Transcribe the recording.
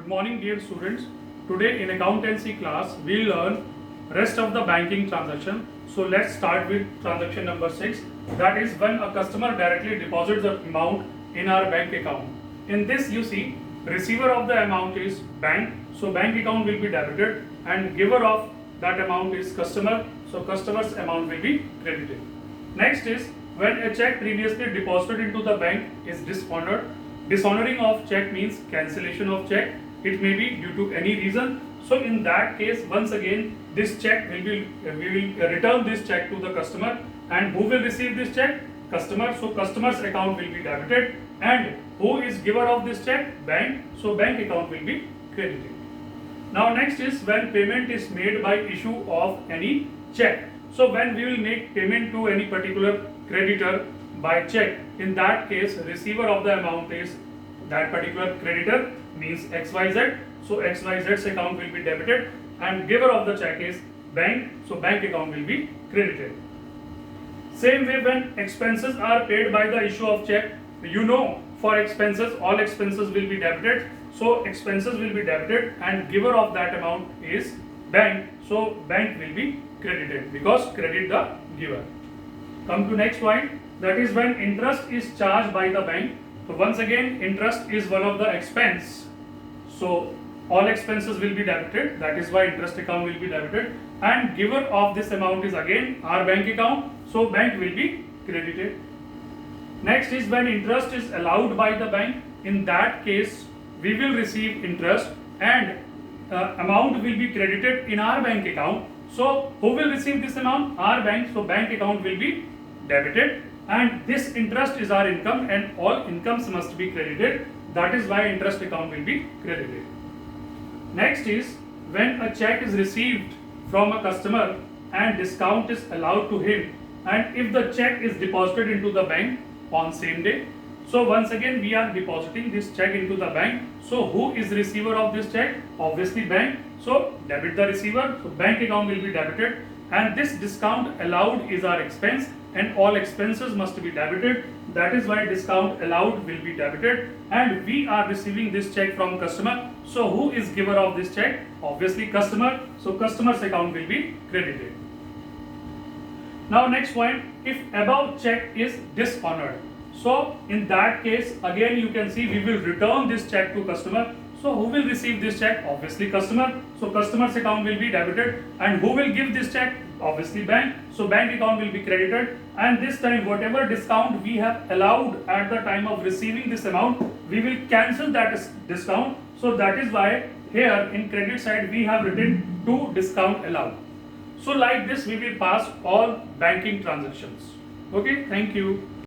Good morning dear students. Today in accountancy class we learn rest of the banking transaction. So let's start with transaction number 6, that is when a customer directly deposits the amount in our bank account. In this you see receiver of the amount is bank, so bank account will be debited, and giver of that amount is customer, so customer's amount will be credited. Next is when a check previously deposited into the bank is dishonored. Dishonoring of check means cancellation of check. It may be due to any reason. So in that case, once again, this check will be we will return this check to the customer, and who will receive this check? Customer. So customer's account will be debited, and who is giver of this check? Bank. So bank account will be credited. Now next is when payment is made by issue of any check. So when we will make payment to any particular creditor by check, in that case receiver of the amount is that particular creditor, means XYZ. So XYZ's account will be debited, and giver of the check is bank, so bank account will be credited. Same way when expenses are paid by the issue of check, for expenses all expenses will be debited, so expenses will be debited and giver of that amount is bank, so bank will be credited because credit the giver. Come to next point, that is when interest is charged by the bank. So once again interest is one of the expense, so all expenses will be debited, that is why interest account will be debited, and giver of this amount is again our bank account, so bank will be credited. Next is when interest is allowed by the bank. In that case we will receive interest and amount will be credited in our bank account. So who will receive this amount? Our bank, so bank account will be debited, and this interest is our income and all incomes must be credited, that is why interest account will be credited. Next is when a check is received from a customer and discount is allowed to him, and if the check is deposited into the bank on same day. So once again we are depositing this check into the bank, so who is receiver of this check? Obviously bank, so debit the receiver, so bank account will be debited, and this discount allowed is our expense and all expenses must be debited, that is why discount allowed will be debited, and we are receiving this check from customer, so who is giver of this check? Obviously customer, so customer's account will be credited. Now next point, if above check is dishonored, so in that case again you can see we will return this check to customer, so who will receive this check? Obviously customer, so customer's account will be debited, and who will give this check? Obviously bank, so bank account will be credited, and this time whatever discount we have allowed at the time of receiving this amount, we will cancel that discount, so that is why here in credit side we have written to discount allowed. So like this we will pass all banking transactions. Okay, thank you.